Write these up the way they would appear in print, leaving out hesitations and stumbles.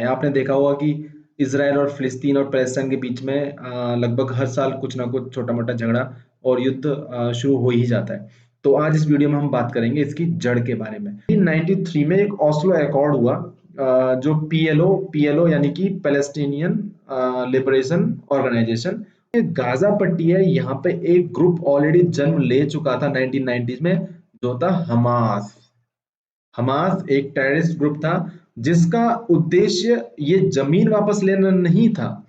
आपने देखा होगा कि इज़राइल और फ़िलिस्तीन और पैलेस्टाइन के बीच में लगभग हर साल कुछ ना कुछ छोटा-मोटा झगड़ा और युद्ध शुरू हो ही जाता है। तो आज इस वीडियो में हम बात करेंगे इसकी जड़ के बारे में। 1993 में एक ओस्लो अकॉर्ड हुआ जो पीएलओ यानी कि पैलेस्टीनियन लिबरेशन ऑर्गेनाइजेशन। ये गाज़ा पट्टी है, यहाँ पे एक ग्रुप ऑलरेडी जन्म ले चुका था 1990s में, जो था हमास। हमास एक टेररिस्ट ग्रुप था जिसका उद्देश्य ये जमीन वापस लेना नहीं था,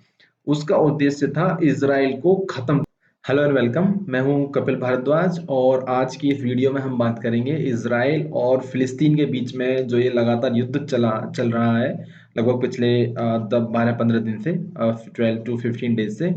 उसका उद्देश्य था इजराइल को खत्म। हेलो एंड वेलकम, मैं हूं कपिल भारद्वाज और आज की इस वीडियो में हम बात करेंगे इजराइल और फिलिस्तीन के बीच में जो ये लगातार युद्ध चल रहा है लगभग पिछले 12-15 दिन से, 12 to 15 डेज से,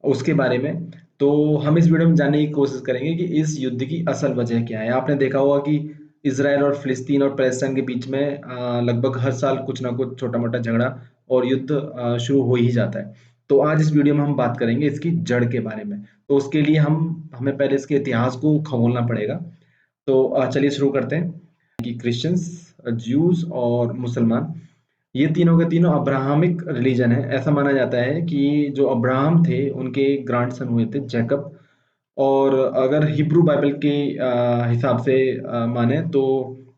उसके बारे में। तो हम इस वीडियो में जानने की कोशिश करेंगे कि इस युद्ध की असल वजह क्या है। आपने देखा होगा कि इजराइल और फिलिस्तीन और पैलेस्टाइन के बीच में लगभग हर साल कुछ ना कुछ छोटा-मोटा झगड़ा और युद्ध शुरू हो ही जाता है। तो आज इस वीडियो में हम बात करेंगे इसकी जड़ के बारे में। तो उसके लिए हमें पहले इसके इतिहास को खंगोलना पड़ेगा। तो चलिए शुरू करते हैं कि क्रिश्चियंस, ज्यूज और मुसलमान, ये तीनों के तीनों अब्राहमिक रिलीजन है। ऐसा माना जाता है कि जो अब्राहम थे उनके ग्रैंडसन हुए थे जैकब। और अगर हिब्रू बाइबल के हिसाब से माने तो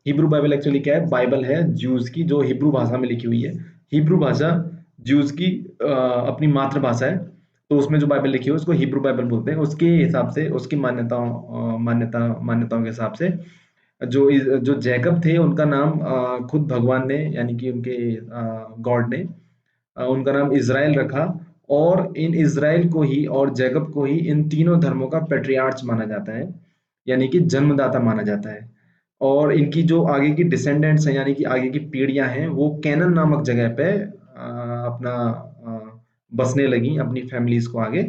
हिब्रू बाइबल एक्चुअली क्या है, बाइबल है ज्यूज की जो हिब्रू भाषा में लिखी हुई है। हिब्रू भाषा ज्यूज की अपनी मातृभाषा है, तो उसमें जो बाइबल लिखी है उसको हिब्रू बाइबल बोलते हैं। उसके हिसाब से, उसकी मान्यताओं के हिसाब से जो जैकब थे उनका नाम खुद भगवान ने यानी कि उनके गॉड ने उनका नाम इज़राइल रखा। और इन इज़राइल को ही और जैकब को ही इन तीनों धर्मों का पैट्रियार्च माना जाता है, यानी कि जन्मदाता माना जाता है। और इनकी जो आगे की डिसेंडेंट्स हैं यानी कि आगे की पीढ़ियां हैं वो कैनन नामक जगह पे अपना बसने लगी, अपनी फैमिलीज को आगे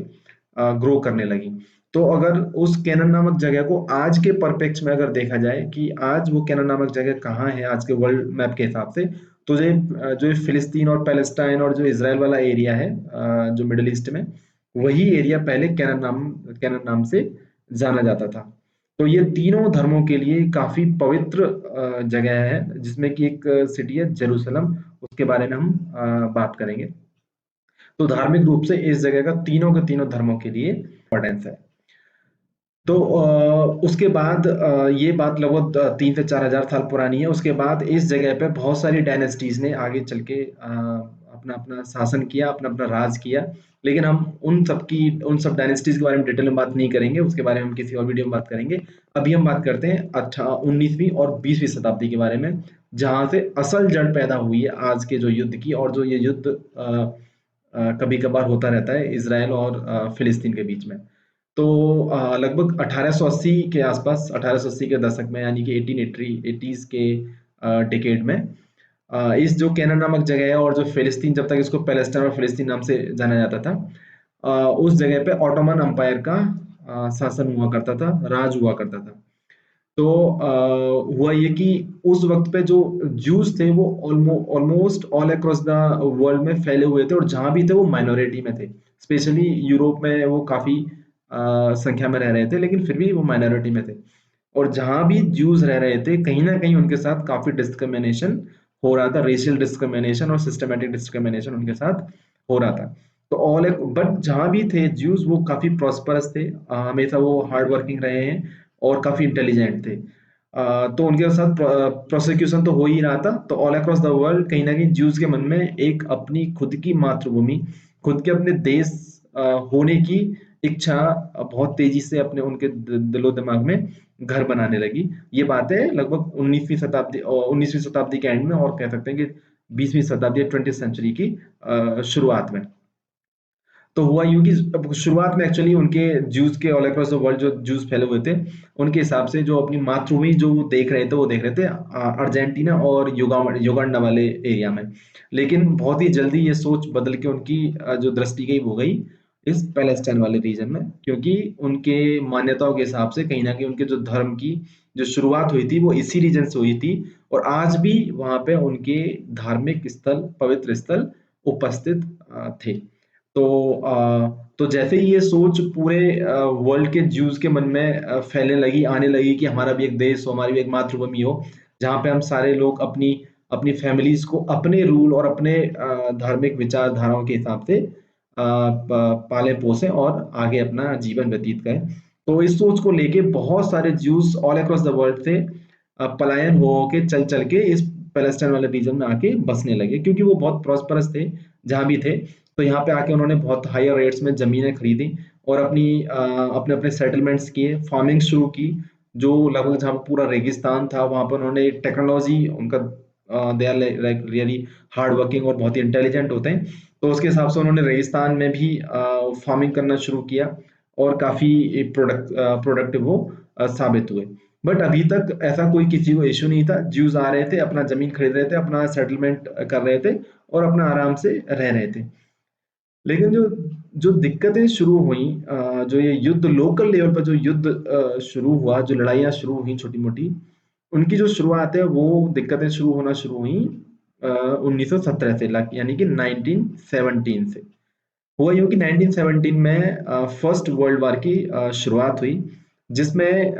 ग्रो करने लगी। तो अगर उस कैनन नामक जगह को आज के परपेक्स में अगर देखा जाए कि आज वो कैनन नामक जगह कहाँ है आज के वर्ल्ड मैप के हिसाब से, तो जो फिलिस्तीन और पैलेस्टाइन और जो इसराइल वाला एरिया है जो मिडिल ईस्ट में, वही एरिया पहले कैनन नाम से जाना जाता था। तो ये तीनों धर्मों के लिए काफी पवित्र जगह है, जिसमें कि एक सिटी है जेरूसलम, उसके बारे में हम बात करेंगे। तो धार्मिक रूप से इस जगह का तीनों के तीनों धर्मों के लिए इम्पोर्टेंस है। तो उसके बाद ये बात लगभग 3 से 4 हज़ार साल पुरानी है। उसके बाद इस जगह पे बहुत सारी डायनेस्टीज ने आगे चल के अपना अपना शासन किया, अपना अपना राज किया। लेकिन हम उन सब डायनेस्टीज के बारे में डिटेल में बात नहीं करेंगे, उसके बारे में हम किसी और वीडियो में बात करेंगे। अभी हम बात करते हैं 19वीं और 20वीं शताब्दी के बारे में, जहाँ से असल जड़ पैदा हुई है आज के जो युद्ध की। और जो ये युद्ध कभी कभार होता रहता है इसराइल और फिलिस्तीन के बीच में। तो लगभग 1880 के आसपास, 1880 के दशक में, यानी कि 1880s के डिकेड में, इस जो कैनान नामक जगह है और जो फिलिस्तीन, जब तक इसको पैलेस्टाइन और फिलिस्तीन नाम से जाना जाता था, उस जगह पे ऑटोमन एम्पायर का शासन हुआ करता था, राज हुआ करता था। तो हुआ ये कि उस वक्त पे जो जूस थे वो almost all across the world में फैले हुए थे, और जहां भी थे वो माइनॉरिटी में थे। स्पेशली यूरोप में वो काफी संख्या में रह रहे थे, लेकिन फिर भी वो माइनॉरिटी में थे। और जहां भी ज्यूज रह रहे थे कहीं ना कहीं उनके साथ काफी डिस्क्रिमिनेशन हो रहा था, रेशियल डिस्क्रिमिनेशन और सिस्टमेटिक डिस्क्रिमिनेशन उनके साथ हो रहा था। तो बट जहां भी थे ज्यूज वो काफी प्रॉस्परस थे, हमेशा वो हार्ड वर्किंग रहे हैं और काफी इंटेलिजेंट थे। तो उनके साथ प्रोसिक्यूशन तो हो ही रहा था। तो ऑल अक्रॉस द वर्ल्ड कहीं ना कहीं ज्यूज के मन में एक अपनी खुद की मातृभूमि, खुद के अपने देश होने की इच्छा बहुत तेजी से अपने उनके दिलो दिमाग में घर बनाने लगी। ये बात है लगभग 19वीं शताब्दी के एंड में, और कह सकते हैं कि 20वीं शताब्दी, 20th सेंचुरी की शुरुआत में। तो हुआ यूं कि अब शुरुआत में एक्चुअली उनके ज्यूज के ऑल अक्रॉस द वर्ल्ड जो ज्यूज फैले हुए थे, उनके हिसाब से जो अपनी मातृभूमि जो वो देख रहे थे, वो देख रहे थे अर्जेंटीना और युगांडा वाले एरिया में। लेकिन बहुत ही जल्दी ये सोच बदल के उनकी जो दृष्टि गई वो गई इस पैलेस्टाइन वाले रीजन में, क्योंकि उनके मान्यताओं के हिसाब से कहीं ना कहीं उनके जो धर्म की जो शुरुआत हुई थी वो इसी रीजन से हुई थी। और आज भी वहां पे उनके धार्मिक स्थल, पवित्र स्थल उपस्थित थे। तो तो जैसे ही ये सोच पूरे वर्ल्ड के ज्यूज के मन में फैलने लगी, आने लगी कि हमारा भी एक देश हो, हमारी भी एक मातृभूमि हो, जहाँ पे हम सारे लोग अपनी अपनी फैमिलीज को अपने रूल और अपने धार्मिक विचारधाराओं के हिसाब से पाले पोसे और आगे अपना जीवन व्यतीत करें। तो इस सोच को लेके बहुत सारे juice all across the world से पलायन हो के चल के इस पैलेस्टाइन वाले रीजन में आके बसने लगे, क्योंकि वो बहुत प्रॉस्परस थे जहाँ भी थे। तो यहाँ पे आके उन्होंने बहुत हायर रेट्स में जमीनें खरीदी और अपने अपने सेटलमेंट्स किए, फार्मिंग शुरू की। जो लगभग जहाँ पे पूरा रेगिस्तान था वहां पर उन्होंने टेक्नोलॉजी उनका, they are like really hard working और बहुत ही इंटेलिजेंट होते हैं। तो उसके हिसाब से उन्होंने रेगिस्तान में भी फार्मिंग करना शुरू किया और काफी प्रोडक्टिव वो साबित हुए। बट अभी तक ऐसा कोई किसी को इश्यू नहीं था। ज्यूज आ रहे थे, अपना जमीन खरीद रहे थे, अपना सेटलमेंट कर रहे थे और अपना आराम से रह रहे थे। लेकिन जो जो दिक्कतें शुरू हुई, जो ये युद्ध लोकल लेवल पर जो युद्ध शुरू हुआ, जो लड़ाइयाँ शुरू हुई छोटी-मोटी, उनकी जो शुरुआत है वो दिक्कतें शुरू होना शुरू हुई 1917 से, यानी कि 1917 से। हुआ यूँ कि 1917 में फर्स्ट वर्ल्ड वॉर की शुरुआत हुई, जिसमें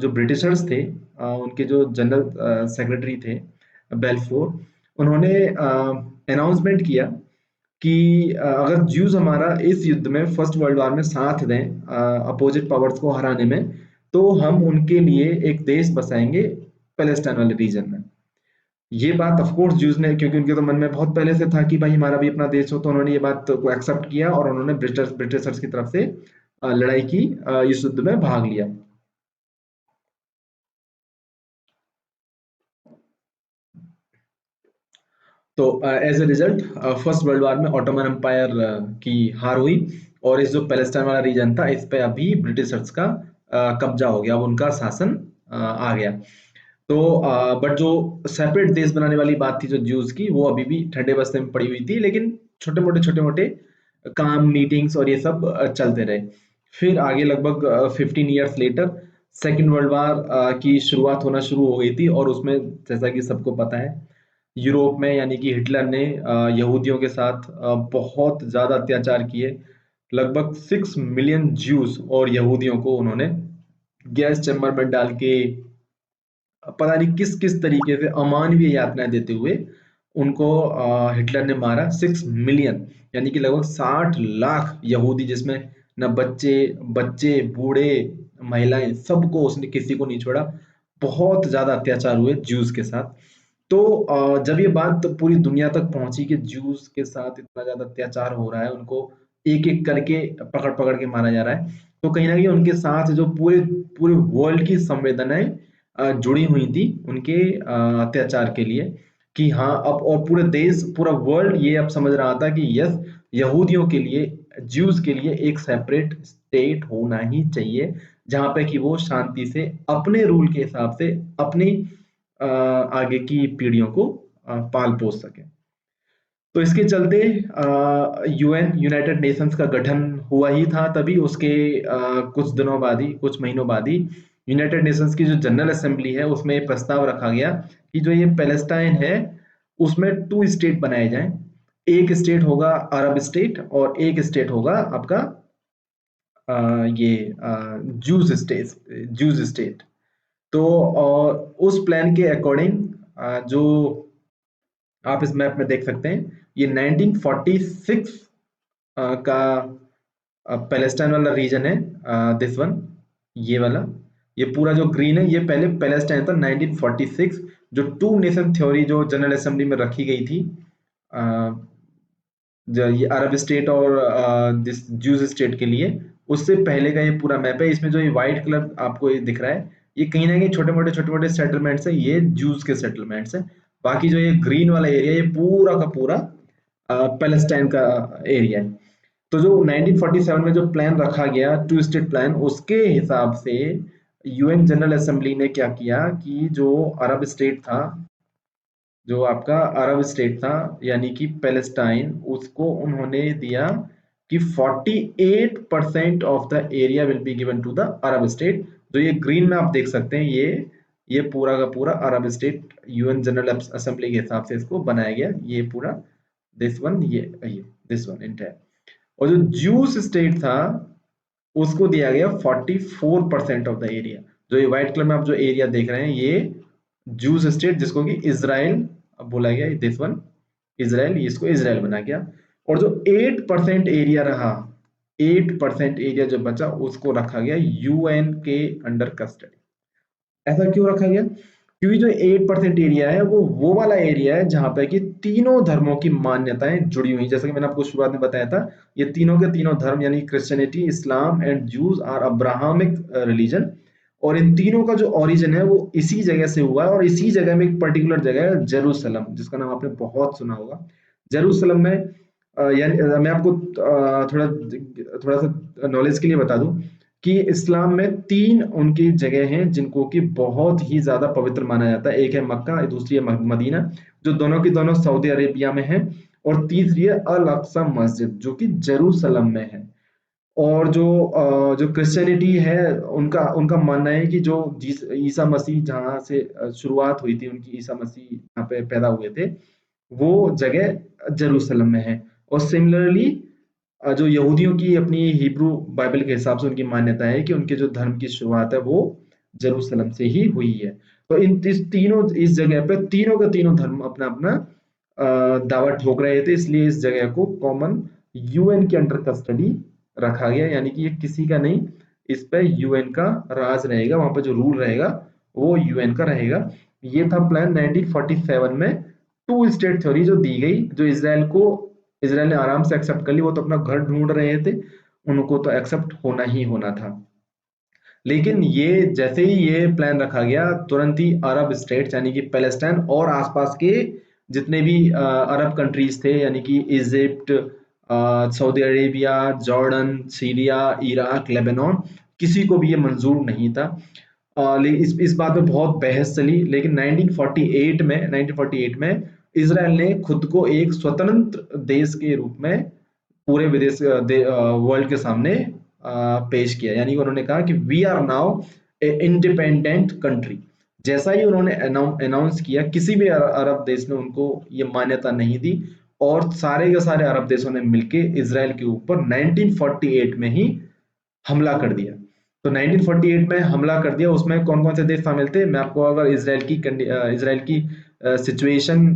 जो ब्रिटिशर्स थे, उनके जो जनरल सेक्रेटरी थे बेल्फोर, उन्होंने अनाउंसमेंट किया कि अगर ज्यूज हमारा इस युद्ध में फर्स्ट वर्ल्ड वॉर में साथ दें अपोजिट पावर्स को हराने में, तो हम उनके लिए एक देश बसाएंगे पैलेस्टाइन वाले रीजन में। ये बात ऑफ कोर्स ज्यूज ने, क्योंकि उनके तो मन में बहुत पहले से था कि भाई हमारा भी अपना देश हो, तो उन्होंने ये बात को एक्सेप्ट किया और उन्होंने ब्रिटिशर्स की तरफ से लड़ाई की, इस युद्ध में भाग लिया। तो as a result First World War में ऑटोमन एम्पायर की हार हुई और इस जो पैलेस्टाइन वाला रीजन था इस पे अभी ब्रिटिशर्स का कब्जा हो गया, अब उनका शासन आ गया। तो बट जो सेपरेट देश बनाने वाली बात थी जो ज्यूज की, वो अभी भी ठंडे बस्ते में पड़ी हुई थी, लेकिन छोटे मोटे काम, मीटिंग्स और ये सब चलते रहे। फिर आगे लगभग 15 years later second world war की शुरुआत होना शुरू हो गई थी और उसमें जैसा कि सबको पता है, यूरोप में यानी कि हिटलर ने यहूदियों के साथ बहुत ज्यादा अत्याचार किए। लगभग 6 मिलियन ज्यूस और यहूदियों को उन्होंने गैस चैम्बर में डाल के पता नहीं किस किस तरीके से अमानवीय यातनाएं देते हुए उनको हिटलर ने मारा। 6 मिलियन यानी कि लगभग 60 लाख यहूदी, जिसमें न बच्चे बच्चे बूढ़े महिलाएं, सबको उसने किसी को नहीं छोड़ा। बहुत ज्यादा अत्याचार हुए ज्यूज के साथ। तो जब ये बात पूरी दुनिया तक पहुंची कि ज्यूज के साथ इतना ज्यादा अत्याचार हो रहा है, उनको एक एक करके पकड़ पकड़ के मारा जा रहा है, तो कहीं ना कहीं उनके साथ जो पूरे पूरे वर्ल्ड की संवेदनाएं जुड़ी हुई थी उनके अत्याचार के लिए, कि हाँ अब, और पूरे देश पूरा वर्ल्ड ये अब समझ रहा था कि यस, यहूदियों के लिए, ज्यूज के लिए एक सेपरेट स्टेट होना ही चाहिए, जहां पे कि वो शांति से अपने रूल के हिसाब से अपनी आगे की पीढ़ियों को पाल पोस सके। तो इसके चलते यूएन, यूनाइटेड नेशंस का गठन हुआ ही था तभी। उसके कुछ दिनों बाद ही, कुछ महीनों बाद ही, यूनाइटेड नेशंस की जो जनरल असेंबली है उसमें ये प्रस्ताव रखा गया कि जो ये पैलेस्टाइन है उसमें 2 स्टेट बनाए जाएं। एक स्टेट होगा अरब स्टेट और एक स्टेट होगा आपका ये जूस स्टेट। तो उस प्लान के अकॉर्डिंग जो आप इस मैप में देख सकते हैं, ये 1946 का पैलेस्टाइन वाला रीजन है, दिस वन, ये वाला, ये पूरा जो ग्रीन है ये पहले पैलेस्टाइन था 1946। जो टू नेशन थ्योरी जो जनरल असेंबली में रखी गई थी, जो ये अरब स्टेट और दिस जूस स्टेट के लिए, उससे पहले का ये पूरा मैप है। इसमें जो ये व्हाइट कलर आपको ये दिख रहा है, ये कहीं ना कहीं छोटे मोटे सेटलमेंट्स है, ये जूस के सेटलमेंट्स है। बाकी जो ये ग्रीन वाला एरिया, ये पूरा का पूरा पैलेस्टाइन का एरिया है। तो जो 1947 में जो प्लान रखा गया, 2 स्टेट प्लान, उसके हिसाब से यूएन जनरल असेंबली ने क्या किया कि जो अरब स्टेट था, जो आपका अरब स्टेट था यानी कि पैलेस्टाइन, उसको उन्होंने दिया कि 48% of the area will be given to the Arab state. जो ये ग्रीन में आप देख सकते हैं, ये पूरा का पूरा अरब स्टेट यूएन जनरल असेंबली के हिसाब से इसको बनाया गया। ये पूरा दिस वन, ये दिस वन इंटायर। और जो जूस स्टेट था उसको दिया गया 44% ऑफ द एरिया। जो ये व्हाइट कलर में आप जो एरिया देख रहे हैं, ये जूस स्टेट जिसको कि इजराइल बोला गया, दिस वन इजराइल, इसको इजराइल बना गया। और जो 8% एरिया रहा, 8% एरिया जो बचा उसको रखा गया यूएन के अंडर कस्टडी। ऐसा क्यों रखा गया? क्योंकि जो 8% एरिया है वो वाला एरिया है जहां पे कि तीनों धर्मों की मान्यताएं जुड़ी हुई, जैसा कि मैंने आपको शुरुआत में बताया था। ये तीनों के तीनों धर्म यानी क्रिश्चियनिटी, इस्लाम and Jews are Abrahamic religion, और इन तीनों का जो ओरिजिन है वो इसी जगह से हुआ है। और इसी जगह में एक पर्टिकुलर जगह है जेरूसलम, जिसका नाम आपने बहुत सुना होगा। जेरूसलम में यानी मैं आपको थोड़ा थोड़ा सा नॉलेज के लिए बता दूं कि इस्लाम में 3 उनकी जगह हैं जिनको कि बहुत ही ज़्यादा पवित्र माना जाता है। एक है मक्का, दूसरी है मदीना, जो दोनों की दोनों सऊदी अरेबिया में है, और तीसरी है अल अक्सा मस्जिद जो कि जेरूसलम में है। और जो क्रिश्चियनिटी है उनका उनका मानना है कि जो ईसा मसीह जहाँ से शुरुआत हुई थी उनकी, ईसा मसीह यहाँ पे पैदा हुए थे, वो जगह जेरूसलम में है। और सिमिलरली जो यहूदियों की अपनी हिब्रू बाइबल के हिसाब से उनकी मान्यता है कि उनके जो धर्म की शुरुआत है वो जेरूसलम से ही हुई है। तो इस जगह पे तीनों के तीनों धर्म अपना अपना दावा ठोक रहे थे, इसलिए इस जगह को कॉमन यूएन के अंडर कस्टडी रखा गया, यानी कि ये किसी का नहीं, इस पे यूएन का राज रहेगा, वहां पे जो रूल रहेगा वो यूएन का रहेगा। ये था प्लान 1947 में, टू स्टेट थ्योरी जो दी गई, जो इसराइल ने आराम से एक्सेप्ट कर ली। वो तो अपना घर ढूंढ रहे थे, उनको तो एक्सेप्ट होना ही होना था। लेकिन ये जैसे ही ये प्लान रखा गया, तुरंत ही अरब स्टेट्स यानी कि पैलेस्टाइन और आसपास के जितने भी अरब कंट्रीज थे, यानी कि Egypt, Saudi Arabia, Jordan, Syria, Iraq, Lebanon, किसी को भी ये मंजूर नहीं था। इस बात पे बहुत बहस चली, लेकिन 1948 में इसराइल ने खुद को एक स्वतंत्र देश के रूप में पूरे वर्ल्ड के सामने पेश किया। यानी कि उन्होंने कहा कि we are now a independent country. जैसा ही उन्होंने अनाउंस किया, किसी भी अरब देश ने उनको ये मान्यता नहीं दी, और सारे के सारे अरब देशों ने मिलके इसराइल के ऊपर 1948 में ही हमला कर दिया। तो 1948 में हमला कर दिया, उसमें कौन कौन से देश शामिल थे? मैं आपको अगर इसराइल की सिचुएशन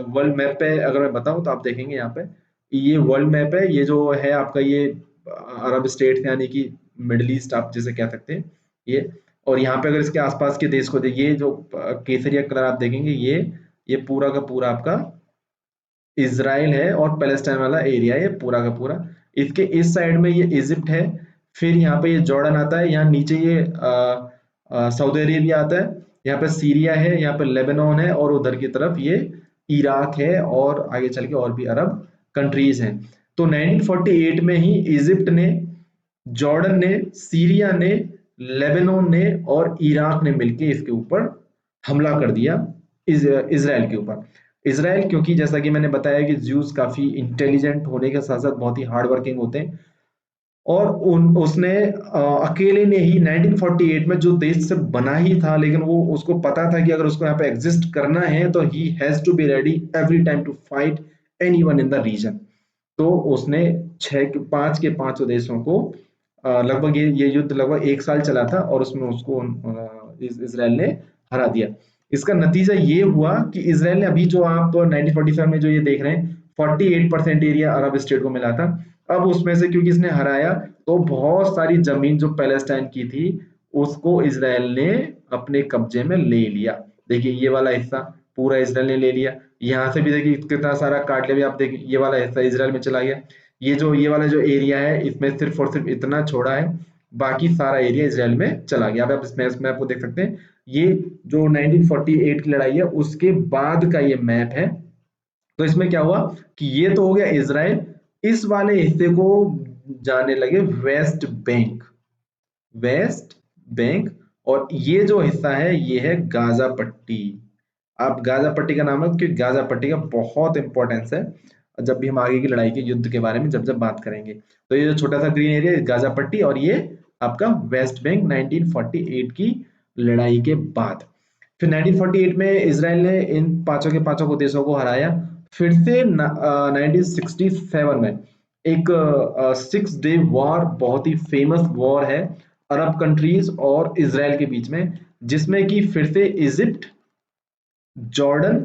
वर्ल्ड मैप पे अगर मैं बताऊं तो आप देखेंगे यहाँ पे, ये वर्ल्ड मैप है, ये जो है आपका ये अरब स्टेट यानी कि मिडल ईस्ट आप जिसे कह सकते हैं ये। और यहाँ पे अगर इसके आसपास के देश को देखिए, ये जो केसरिया कलर आप देखेंगे, ये पूरा का पूरा आपका इज़राइल है, और पैलेस्टाइन वाला एरिया है ये पूरा का पूरा। इसके इस साइड में ये इजिप्ट है, फिर यहाँ पे ये जॉर्डन आता है, यहाँ नीचे ये सऊदी अरेबिया आता है, यहाँ पे सीरिया है, यहाँ पे लेबनान है, और उधर की तरफ ये इराक है, और आगे चल के और भी अरब कंट्रीज हैं। तो 1948 में ही इजिप्ट ने, जॉर्डन ने, सीरिया ने, लेबनान ने और इराक ने मिलके इसके ऊपर हमला कर दिया, इसराइल के ऊपर। इसराइल, क्योंकि जैसा कि मैंने बताया कि ज्यूस काफी इंटेलिजेंट होने के साथ साथ बहुत ही हार्ड वर्किंग होते हैं, और उसने अकेले ने ही 1948 में जो देश से बना ही था, लेकिन वो उसको पता था कि अगर उसको यहाँ पे एग्जिस्ट करना है तो ही has to be ready every time to fight anyone in the region. तो उसने 5 के 5 देशों को लगभग ये युद्ध लगभग 1 साल चला था, और उसमें उसको इसराइल ने हरा दिया। इसका नतीजा ये हुआ कि इसराइल ने, अभी जो आप 1947 में जो ये देख रहे हैं, 48% एरिया अरब स्टेट को मिला था। अब उसमें से क्योंकि इसने हराया, तो बहुत सारी जमीन जो पैलेस्टाइन की थी उसको इसराइल ने अपने कब्जे में ले लिया। देखिए ये वाला हिस्सा पूरा इसराइल ने ले लिया, यहाँ से भी देखिए कितना सारा काट लिया, आप देखिए ये वाला हिस्सा इसराइल में चला गया। ये वाला जो एरिया है इसमें सिर्फ और सिर्फ इतना छोड़ा है, बाकी सारा एरिया इसराइल में चला गया। अब आप इसमें आपको देख सकते हैं, ये जो 1948 की लड़ाई है उसके बाद का ये मैप है। तो इसमें क्या हुआ कि ये तो हो गया इसराइल, इस वाले हिस्से को जाने लगे वेस्ट बैंक, वेस्ट बैंक। और ये जो हिस्सा है ये है गाजा पट्टी। आप गाजा पट्टी का नाम है क्योंकि गाजा पट्टी का बहुत इंपॉर्टेंस है जब भी हम आगे की लड़ाई के युद्ध के बारे में जब जब बात करेंगे। तो ये जो छोटा सा ग्रीन एरिया गाजा पट्टी, और ये आपका वेस्ट बैंक 1948 की लड़ाई के बाद। फिर 1948 में इसराइल ने इन पांचों के पांचों को देशों को हराया। फिर से 1967 में एक 6 डे वॉर, बहुत ही फेमस वॉर है अरब कंट्रीज और इसराइल के बीच में, जिसमें कि फिर से इजिप्ट, जॉर्डन,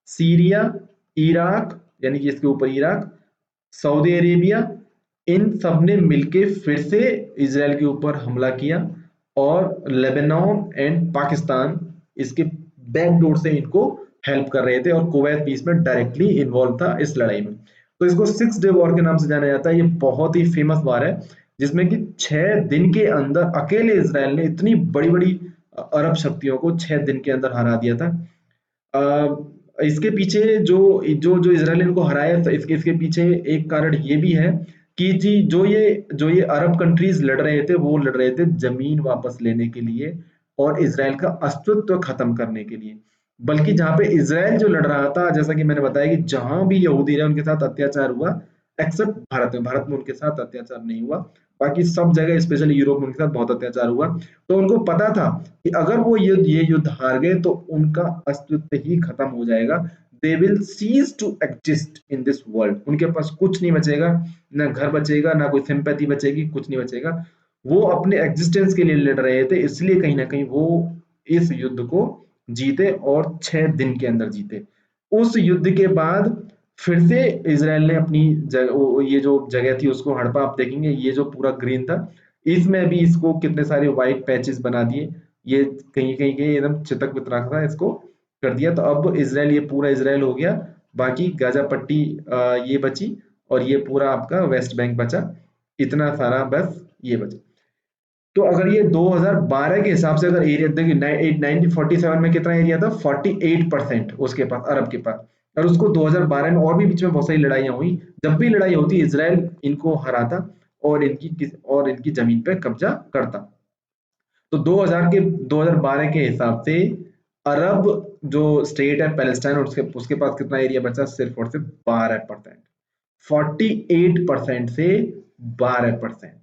सीरिया, इराक यानी कि इसके ऊपर इराक, सऊदी अरेबिया, इन सब ने मिलके फिर से इसराइल के ऊपर हमला किया और लेबनान एंड पाकिस्तान इसके बैकडोर से इनको हेल्प कर रहे थे और कुवैत भी इसमें डायरेक्टली इन्वॉल्व था इस लड़ाई में। तो इसको 6 डे वॉर के नाम से जाना जाता है। ये बहुत ही फेमस वॉर है जिसमें कि 6 दिन के अंदर अकेले इसराइल ने इतनी बड़ी बड़ी अरब शक्तियों को 6 दिन के अंदर हरा दिया था। इसके पीछे जो जो जो इसराइलियन को हराया था, इसके इसके पीछे एक कारण ये भी है कि जी जो ये अरब कंट्रीज लड़ रहे थे वो लड़ रहे थे जमीन वापस लेने के लिए और इसराइल का अस्तित्व खत्म करने के लिए। बल्कि जहां पे इसराइल जो लड़ रहा था, जैसा कि मैंने बताया कि जहां भी यहूदी रहे उनके साथ अत्याचार हुआ, एक्सेप्ट भारत में उनके साथ अत्याचार नहीं हुआ। बाकी सब जगह स्पेशली यूरोप में उनके साथ बहुत अत्याचार हुआ। तो उनको पता था कि अगर वो ये युद्ध हार गए तो उनका अस्तित्व ही खत्म हो जाएगा। They will cease to exist in this world. उनके पास कुछ नहीं बचेगा, ना घर बचेगा, ना कोई सिंपैथी बचेगी, कुछ नहीं बचेगा। वो अपने एग्जिस्टेंस के लिए लड़ रहे थे, इसलिए कहीं ना कहीं वो इस युद्ध को जीते और 6 दिन के अंदर जीते। उस युद्ध के बाद फिर से इसराइल ने अपनी ये जो जगह थी उसको हड़पा। आप देखेंगे ये जो पूरा ग्रीन था, इसमें भी इसको कितने सारे व्हाइट पैचेस बना दिए। ये कहीं कहीं के एकदम चितक वितराक था, इसको कर दिया। तो अब इसराइल, ये पूरा इसराइल हो गया। बाकी गाजा पट्टी ये बची और ये पूरा आपका वेस्ट बैंक बचा। इतना सारा बस ये बचा। तो अगर ये 2012 के हिसाब से अगर एरिया देखिए, 1947 में कितना एरिया था, 48% उसके पास, अरब के पास। और उसको 2012 में और भी बीच में बहुत सारी लड़ाइयां हुई। जब भी लड़ाई होती इसराइल इनको हराता और इनकी जमीन पे कब्जा करता। तो 2012 के हिसाब से अरब जो स्टेट है पैलेस्टाइन, उसके उसके पास कितना एरिया बचा, सिर्फ और सिर्फ 12%। 48% से 12%।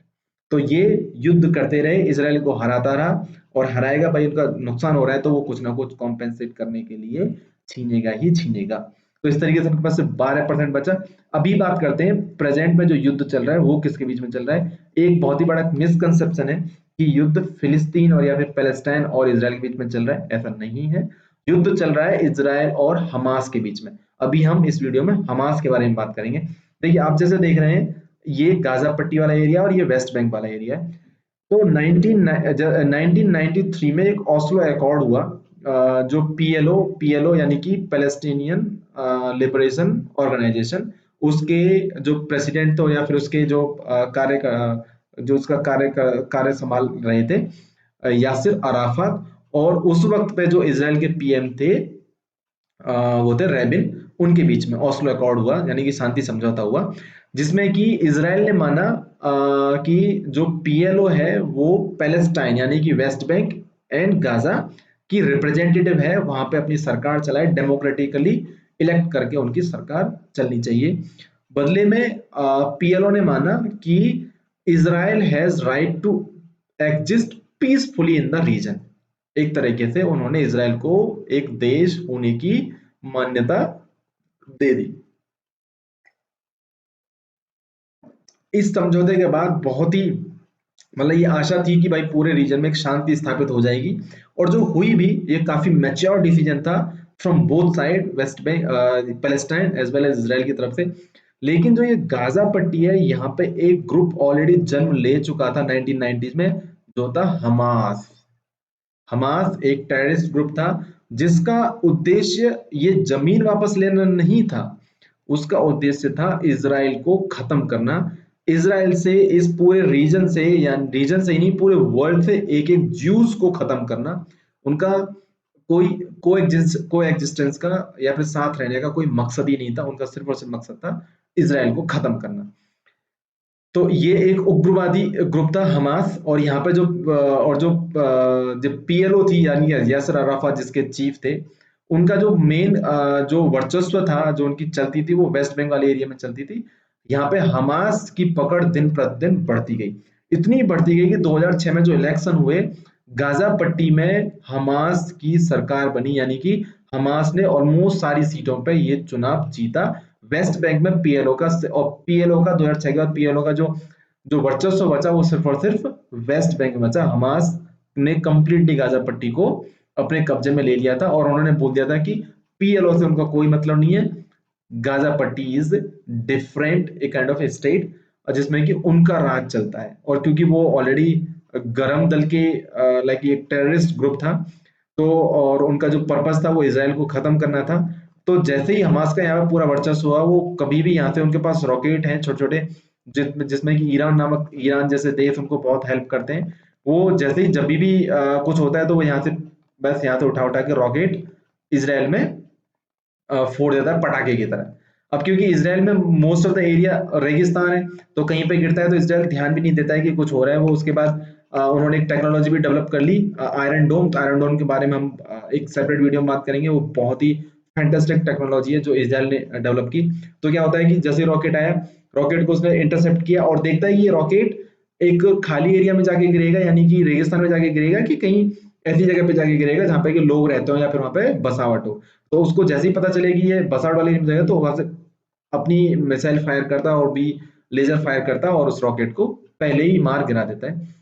तो ये युद्ध करते रहे, इसराइल को हराता रहा और हराएगा। भाई उनका नुकसान हो रहा है तो वो कुछ ना कुछ कॉम्पेंसेट करने के लिए छीनेगा ही छीनेगा। तो इस तरीके से उनके पास सिर्फ 12% बचा। अभी बात करते हैं प्रेजेंट में जो युद्ध चल रहा है वो किसके बीच में चल रहा है। एक बहुत ही बड़ा मिसकंसेप्शन है कि युद्ध फिलिस्तीन और या फिर पैलेस्टाइन और इसराइल के बीच में चल रहा है। ऐसा नहीं है। युद्ध चल रहा है इसराइल और हमास के बीच में। अभी हम इस वीडियो में हमास के बारे में बात करेंगे। देखिए आप जैसे देख रहे हैं, ये गाजा पट्टी वाला एरिया और ये वेस्ट बैंक वाला एरिया है। तो 1993 में एक ओस्लो अकॉर्ड हुआ, जो पीएलओ यानी कि पैलेस्टीनियन लिबरेशन ऑर्गेनाइजेशन, उसके जो प्रेसिडेंट थे या फिर उसके जो जो उसका कार्य संभाल रहे थे, यासिर अराफात। और उस वक्त पे जो इसराइल के पीएम थे, वो थे रेबिन। उनके बीच में ओस्लो अकॉर्ड हुआ, यानी कि शांति समझौता हुआ, जिसमें कि इसराइल ने माना कि जो पीएलओ है वो पैलेस्टाइन यानी कि वेस्ट बैंक एंड गाजा की रिप्रेजेंटेटिव है, वहां पे अपनी सरकार चलाए, डेमोक्रेटिकली इलेक्ट करके उनकी सरकार चलनी चाहिए। बदले में पीएलओ ने माना कि Israel has right to exist peacefully in the region. एक तरीके से उन्होंने इसराइल को एक देश होने की मान्यता दे दी। इस समझौते के बाद बहुत ही मतलब ये आशा थी कि भाई पूरे रीजन में एक शांति स्थापित हो जाएगी, और जो हुई भी। ये काफी मैच्योर डिसीजन था from both side, West Bank Palestine as well as Israel की तरफ से। लेकिन जो ये गाजा पट्टी है, यहाँ पे एक ग्रुप ऑलरेडी जन्म ले चुका था 1990s में, जो था हमास। हमास एक टेररिस्ट ग्रुप था जिसका उद्देश्य ये जमीन वापस लेना नहीं था। उसका उद्देश्य था इसराइल को खत्म करना। इसराइल से, इस पूरे रीजन से, या रीजन से ही नहीं पूरे वर्ल्ड से एक एक ज्यूज को खत्म करना। उनका कोई को एग्जिस्टेंस का या फिर साथ रहने का कोई मकसद ही नहीं था। उनका सिर्फ और सिर्फ मकसद था इसराइल को खत्म करना। तो ये एक उग्रवादी ग्रुप था हमास। और यहाँ पे जो पीएलओ थी यानी यासर अराफात जिसके चीफ थे, उनका जो मेन जो वर्चस्व था, जो उनकी चलती थी, वो वेस्ट बंगाल एरिया में चलती थी। यहाँ पे हमास की पकड़ दिन प्रतिदिन बढ़ती गई। इतनी बढ़ती गई कि 2006 में जो इलेक्शन हुए, गाजा पट्टी में हमास की सरकार बनी, यानी कि हमास ने ऑलमोस्ट सारी सीटों पे ये चुनाव जीता। वेस्ट बैंक में पीएलओ का, और पीएलओ का 2006 के बाद पीएलओ का जो जो वर्चस्व बचा वो सिर्फ और सिर्फ वेस्ट बैंक में बचा। हमास ने कंप्लीटली गाजा पट्टी को अपने कब्जे में ले लिया था और उन्होंने बोल दिया था कि पीएलओ से उनका कोई मतलब नहीं है। गाजा पट्टी is different, a kind of state जिसमें कि उनका राज चलता है। और क्योंकि वो ऑलरेडी गरम दल के लाइक एक टेररिस्ट ग्रुप था, तो और उनका जो पर्पस था वो इसराइल को खत्म करना था। तो जैसे ही हमास का यहाँ पे पूरा वर्चस्व हुआ, वो कभी भी यहाँ से, उनके पास रॉकेट हैं छोटे छोटे, जिसमें कि ईरान जैसे देश उनको बहुत हेल्प करते हैं। वो जैसे ही जब भी कुछ होता है तो वो यहाँ से बस यहाँ से उठा उठा के रॉकेट इसराइल में फोड़ देता है पटाखे की तरह। अब क्योंकि इसराइल में मोस्ट ऑफ द एरिया रेगिस्तान है, तो कहीं पे गिरता है तो इसराइल ध्यान भी नहीं देता है कि कुछ हो रहा है। वो उसके बाद उन्होंने एक टेक्नोलॉजी भी डेवलप कर ली, आयरन डोम। तो आयरन डोम के बारे में हम एक सेपरेट वीडियो में बात करेंगे। वो बहुत ही फैंटास्टिक टेक्नोलॉजी है जो इसराइल ने डेवलप की। तो क्या होता है कि जैसे रॉकेट आया, रॉकेट को उसने इंटरसेप्ट किया और देखता है कि ये रॉकेट एक खाली एरिया में जाके गिरेगा, यानी कि रेगिस्तान में जाके गिरेगा, कि कहीं ऐसी जगह पे जाके गिरेगा जहाँ पे कि लोग रहते हो या फिर वहां पे बसावट हो। तो उसको जैसे ही पता चलेगी ये बसावट वाली जगह, तो वहां से अपनी मिसाइल फायर करता है और भी लेजर फायर करता है और उस रॉकेट को पहले ही मार गिरा देता है।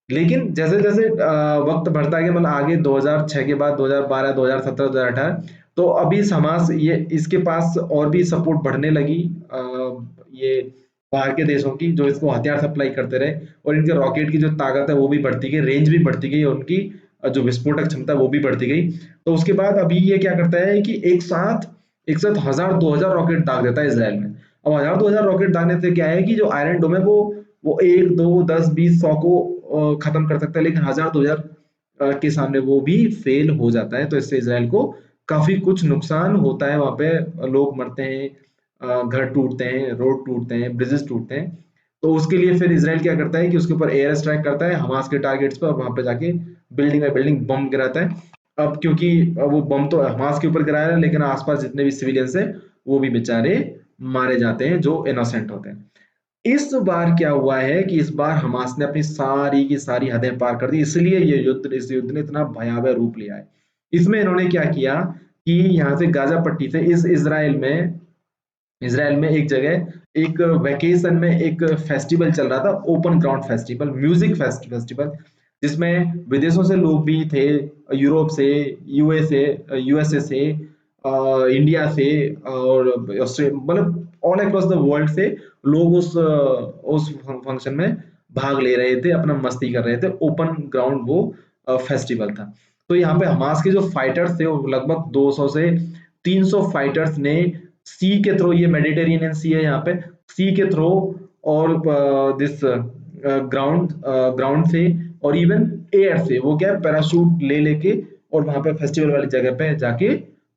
लेकिन जैसे जैसे वक्त बढ़ता गया, मतलब आगे 2006 के बाद 2012, 2017, 2018, तो अभी इस हमास ये इसके पास और भी सपोर्ट बढ़ने लगी, ये बाहर के देशों की, जो इसको हथियार सप्लाई करते रहे। और इनके रॉकेट की जो ताकत है वो भी बढ़ती गई, रेंज भी बढ़ती गई, और उनकी जो विस्फोटक क्षमता है वो भी बढ़ती गई। तो उसके बाद अभी ये क्या करता है कि एक साथ 1000-2000 रॉकेट दाग देता है इसराइल में। अब 1000-2000 रॉकेट दागने से क्या है कि जो आयरन डोम है वो 1, 2, 10, 20, 100 को खत्म कर सकता है, लेकिन 1000-2000 के सामने वो भी फेल हो जाता है। तो इससे इसराइल को काफी कुछ नुकसान होता है, वहां पे लोग मरते हैं, घर टूटते हैं, रोड टूटते हैं, ब्रिजेस टूटते हैं। तो उसके लिए फिर इसराइल क्या करता है कि उसके ऊपर एयर स्ट्राइक करता है हमास के टारगेट्स पर, और वहां पे जाके बिल्डिंग बाय बिल्डिंग बम गिराता है। अब क्योंकि वो बम तो हमास के ऊपर गिराया है, लेकिन आसपास जितने भी सिविलियंस हैं वो भी बेचारे मारे जाते हैं, जो इनोसेंट होते हैं। इस बार क्या हुआ है कि इस बार हमास ने अपनी सारी की सारी हदें पार कर दी, इसलिए इस युद्ध ने इतना भयावह रूप लिया है। इसमें इन्होंने क्या किया कि यहाँ से गाजा पट्टी से इस इज़राइल में एक जगह एक वैकेशन में एक फेस्टिवल चल रहा था, open ground festival, music festival, जिसमें विदेशों से लोग भी थे, यूरोप से, यूएसए से, इंडिया से, और मतलब ऑल अक्रॉस द वर्ल्ड से लोग उस फंक्शन में भाग ले रहे थे, अपना मस्ती कर रहे थे। ओपन ग्राउंड वो फेस्टिवल था। तो यहाँ पे हमास के जो फाइटर्स थे वो लगभग 200 से 300 फाइटर्स ने सी के थ्रू, ये मेडिटेरेनियन सी है यहाँ पे, सी के थ्रू और दिस ग्राउंड से और इवन एयर से, वो क्या पैराशूट ले लेके और वहां पे फेस्टिवल वाली जगह पे जाके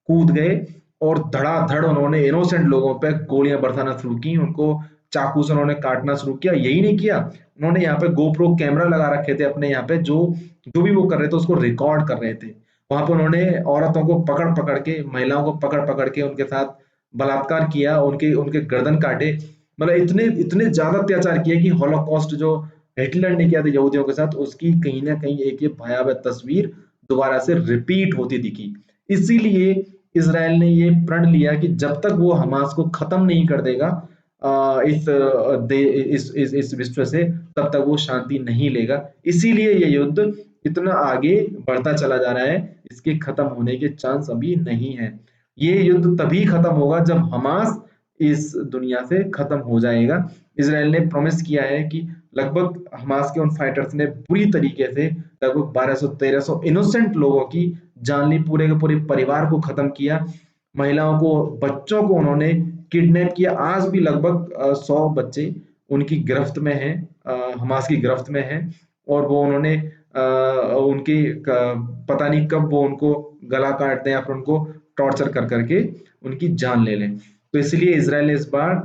कूद गए, और धड़ाधड़ उन्होंने इनोसेंट लोगों पे गोलियां बरसाना शुरू की, उनको चाकू से उन्होंने काटना शुरू किया। यही नहीं किया, उन्होंने यहाँ पे गोप्रो कैमरा लगा रखे थे अपने यहाँ पे, जो जो भी वो कर रहे थे उसको रिकॉर्ड कर रहे थे। वहां पे उन्होंने औरतों को पकड़ पकड़ के, महिलाओं को पकड़ पकड़ के उनके साथ बलात्कार किया, उनके उनके गर्दन काटे। मतलब इतने इतने ज्यादा अत्याचार किए कि हॉलोकॉस्ट जो हिटलर ने किया था यहूदियों के साथ, उसकी कहीं ना कहीं एक ये भयावह तस्वीर दोबारा से रिपीट होती दिखी। इसीलिए इसराइल ने ये प्रण लिया कि जब तक वो हमास को खत्म नहीं कर देगा इस विश्व से, तब तक वो शांति नहीं लेगा। इसीलिए ये युद्ध इतना आगे बढ़ता चला जा रहा है, इसके खत्म होने के चांस अभी नहीं है। ये युद्ध तभी खत्म होगा जब हमास इस दुनिया से खत्म हो जाएगा। इसराइल ने प्रॉमिस किया है कि लगभग हमास के उन फाइटर्स ने बुरी तरीके से लगभग 1200-1300 इनोसेंट लोगों की जान ली, पूरे के पूरे परिवार को खत्म किया, महिलाओं को, बच्चों को उन्होंने किडनैप किया। आज भी लगभग 100 बच्चे उनकी गिरफ्त में हैं, हमास की गिरफ्त में हैं, और वो उन्होंने उनकी पता नहीं कब वो उनको गला काट दें या फिर उनको टॉर्चर कर करके उनकी जान ले लें। तो इसलिए इसराइल ने इस बार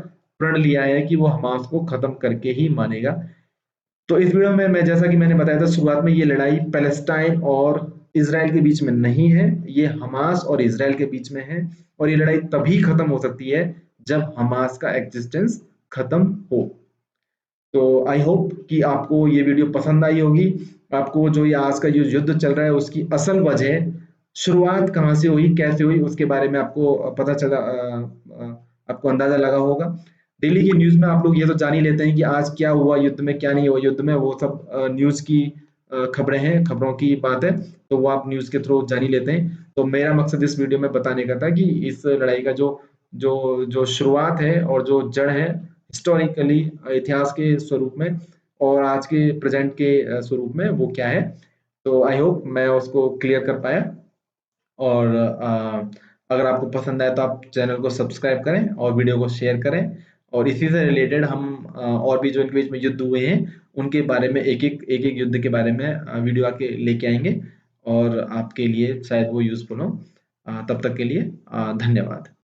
प्रण लिया है कि वो हमास को खत्म करके ही मानेगा। तो इस वीडियो में मैं, जैसा कि मैंने बताया था शुरुआत में, ये लड़ाई पैलेस्टाइन और इसराइल के बीच में नहीं है, ये हमास और इसराइल के बीच में है। और ये लड़ाई तभी खत्म हो सकती है जब हमास का एग्जिस्टेंस खत्म हो। तो आई होप कि आपको ये वीडियो पसंद आई होगी। आपको जो ये आज का जो युद्ध चल रहा है उसकी असल वजह, शुरुआत कहाँ से हुई, कैसे हुई, उसके बारे में आपको पता चला, आपको अंदाजा लगा होगा। डेली की न्यूज़ में आप लोग ये तो जान ही लेते हैं कि आज क्या हुआ युद्ध में, क्या नहीं हुआ युद्ध में, वो सब न्यूज़ की खबरें हैं, खबरों की बात है, तो वो आप न्यूज़ के थ्रू जान ही लेते हैं। तो मेरा मकसद इस वीडियो में बताने का था कि इस लड़ाई का जो जो जो शुरुआत है और जो जड़ है हिस्टोरिकली इतिहास के स्वरूप में और आज के प्रेज़ेंट के स्वरूप में वो क्या है। तो आई होप मैं उसको क्लियर कर पाया और अगर आपको पसंद आए तो आप चैनल को सब्सक्राइब करें और वीडियो को शेयर करें और इसी से रिलेटेड हम और भी जो इनके बीच में युद्ध हुए हैं उनके बारे में एक-एक युद्ध के बारे में वीडियो आके लेके आएँगे और आपके लिए शायद वो यूज़फुल हो। तब तक के लिए धन्यवाद।